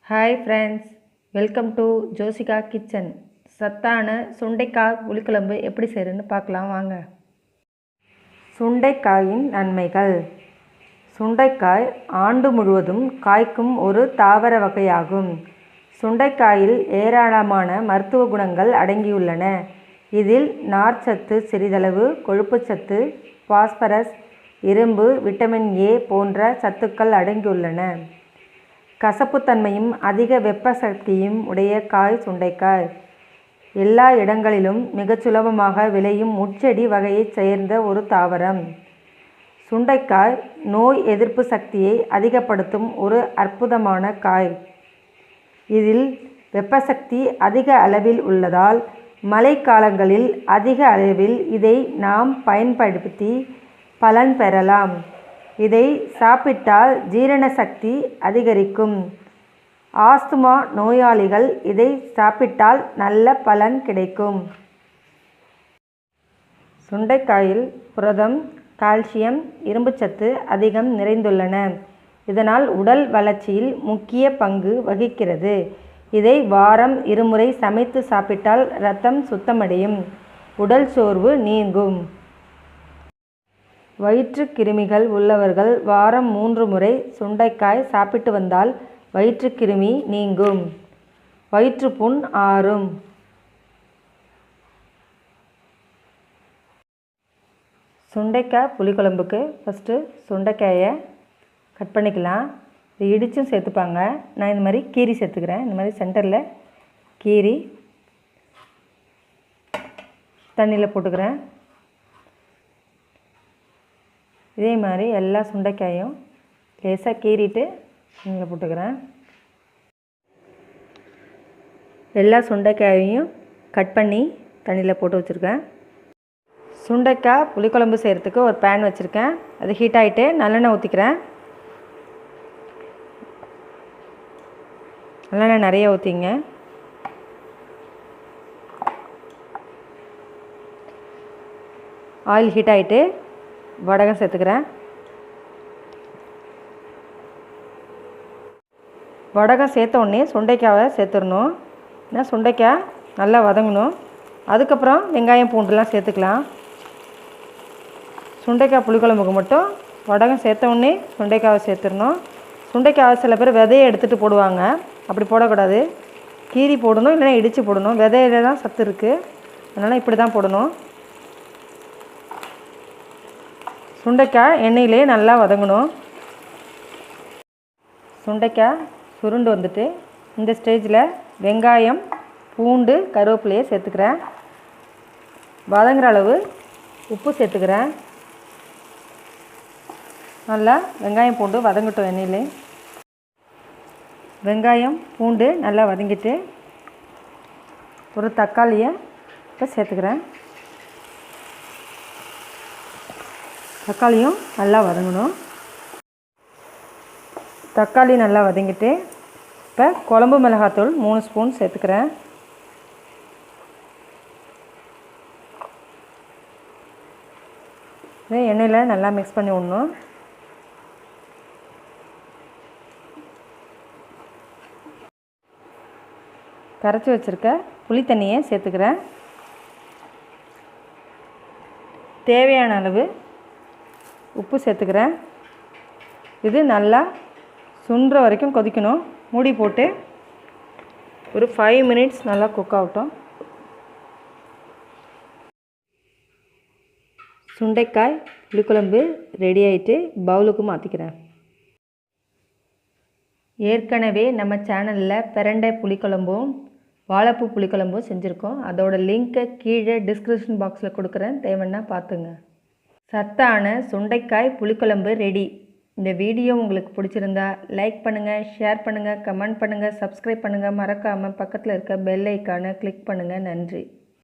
Hi friends, welcome to Joshika kitchen. சத்தான சுண்டைக்காய் புளிக்குழம்பு எப்படி செய்கிறதுன்னு பார்க்கலாம் வாங்க. சுண்டைக்காயின் நன்மைகள். சுண்டைக்காய் ஆண்டு முழுவதும் காய்க்கும் ஒரு தாவர வகையாகும். சுண்டைக்காயில் ஏராளமான மருத்துவ குணங்கள் அடங்கியுள்ளன. இதில் நார்ச்சத்து சிறிதளவு, கொழுப்புச்சத்து, பாஸ்பரஸ், இரும்பு, விட்டமின் ஏ போன்ற சத்துக்கள் அடங்கியுள்ளன. கசப்புத்தன்மையும் அதிக வெப்ப சக்தியும் உடைய காய் சுண்டைக்காய். எல்லா இடங்களிலும் மிகச் சுலபமாக விளையும் முட்செடி வகையைச் சேர்ந்த ஒரு தாவரம். சுண்டைக்காய் நோய் எதிர்ப்பு சக்தியை அதிகப்படுத்தும் ஒரு அற்புதமான காய். இதில் வெப்பசக்தி அதிக அளவில் உள்ளதால் மழைக்காலங்களில் அதிக அளவில் இதை நாம் பயன்படுத்தி பலன் பெறலாம். இதை சாப்பிட்டால் ஜீரண சக்தி அதிகரிக்கும். ஆஸ்துமா நோயாளிகள் இதை சாப்பிட்டால் நல்ல பலன் கிடைக்கும். சுண்டைக்காயில் புரதம், கால்சியம், இரும்புச்சத்து அதிகம் நிறைந்துள்ளன. இதனால் உடல் வளர்ச்சியில் முக்கிய பங்கு வகிக்கிறது. இதை வாரம் 2 முறை சமைத்து சாப்பிட்டால் இரத்தம் சுத்தமடையும், உடல் சோர்வு நீங்கும். வயிற்று கிருமிகள் உள்ளவர்கள் வாரம் 3 முறை சுண்டைக்காய் சாப்பிட்டு வந்தால் வயிற்று கிருமி நீங்கும், வயிற்றுப்புண் ஆறும். சுண்டைக்காய் புளிக்குழம்புக்கு ஃபஸ்ட்டு சுண்டைக்காயை கட் பண்ணிக்கலாம். இது இடிச்சும் சேர்த்துப்பாங்க. நான் இந்த மாதிரி கீரி சேர்த்துக்கிறேன். இந்த மாதிரி சென்டரில் கீரி தண்ணியில் போட்டுக்கிறேன். இதே மாதிரி எல்லா சுண்டைக்காயும் லேசாக கீறிட்டு தண்ணியில் போட்டுக்கிறேன். எல்லா சுண்டைக்காயையும் கட் பண்ணி தண்ணியில் போட்டு வச்சுருக்கேன். சுண்டைக்காய் புளிக்குழம்பு செய்கிறதுக்கு ஒரு பேன் வச்சுருக்கேன். அது ஹீட் ஆகிட்டு நல்லெண்ணெய் ஊற்றிக்கிறேன். நல்லெண்ணெய் நிறைய ஊற்றிங்க. ஆயில் ஹீட் ஆகிட்டு வடகம் சேர்த்துக்கிறேன். வடகம் சேர்த்த உடனே சுண்டைக்காயை சேர்த்துடணும். ஏன்னா சுண்டைக்காய் நல்லா வதங்கணும். அதுக்கப்புறம் வெங்காயம் பூண்டுலாம் சேர்த்துக்கலாம். சுண்டைக்காய் புளிக்குழம்புக்கு மட்டும் வடகம் சேர்த்த உடனே சுண்டைக்காயை சேர்த்துடணும். சுண்டைக்காய் சில பேர் விதையை எடுத்துகிட்டு போடுவாங்க. அப்படி போடக்கூடாது. கீரி போடணும், இல்லைன்னா இடித்து போடணும். விதையில தான் சத்து இருக்குது, அதனால் இப்படி தான் போடணும். சுண்டைக்காய் எண்ணெயிலே நல்லா வதங்கணும். சுண்டைக்காய் சுருண்டு வந்துட்டு இந்த ஸ்டேஜில் வெங்காயம், பூண்டு, கருவேப்பிலையை சேர்த்துக்கிறேன். வதங்குற அளவு உப்பு சேர்த்துக்கிறேன். நல்லா வெங்காயம் பூண்டு வதங்கட்டும் எண்ணெயிலே. வெங்காயம் பூண்டு நல்லா வதங்கிட்டு ஒரு தக்காளியை இப்போ சேர்த்துக்கிறேன். தக்காளியும் நல்லா வதங்கணும். தக்காளி நல்லா வதங்கிட்டு இப்போ குழம்பு மிளகாத்தூள் 3 ஸ்பூன் சேர்த்துக்கிறேன். எண்ணெயில் நல்லா மிக்ஸ் பண்ணி விடணும். கரைச்சி வச்சுருக்க புளி தண்ணியை சேர்த்துக்கிறேன். தேவையான அளவு உப்பு சேர்த்துக்கிறேன். இது நல்லா சுண்டுற வரைக்கும் கொதிக்கணும். மூடி போட்டு ஒரு 5 மினிட்ஸ் நல்லா குக் ஆகட்டும். சுண்டைக்காய் புளிக்குழம்பு ரெடி ஆகிட்டு பவுலுக்கு மாற்றிக்கிறேன். ஏற்கனவே நம்ம சேனலில் பிரண்டை புளிக்குழம்பும் வாழைப்பூ புளிக்குழம்பும் செஞ்சுருக்கோம். அதோட லிங்க்கை கீழே டிஸ்கிரிப்ஷன் பாக்ஸில் கொடுக்குறேன், தேவைன்னா பார்த்துங்க. சத்தான சுண்டைக்காய் புளிக்குழம்பு ரெடி. இந்த வீடியோ உங்களுக்கு பிடிச்சிருந்தா லைக் பண்ணுங்கள், ஷேர் பண்ணுங்கள், கமெண்ட் பண்ணுங்கள், சப்ஸ்கிரைப் பண்ணுங்கள். மறக்காமல் பக்கத்தில் இருக்க பெல் ஐக்கானை கிளிக் பண்ணுங்கள். நன்றி.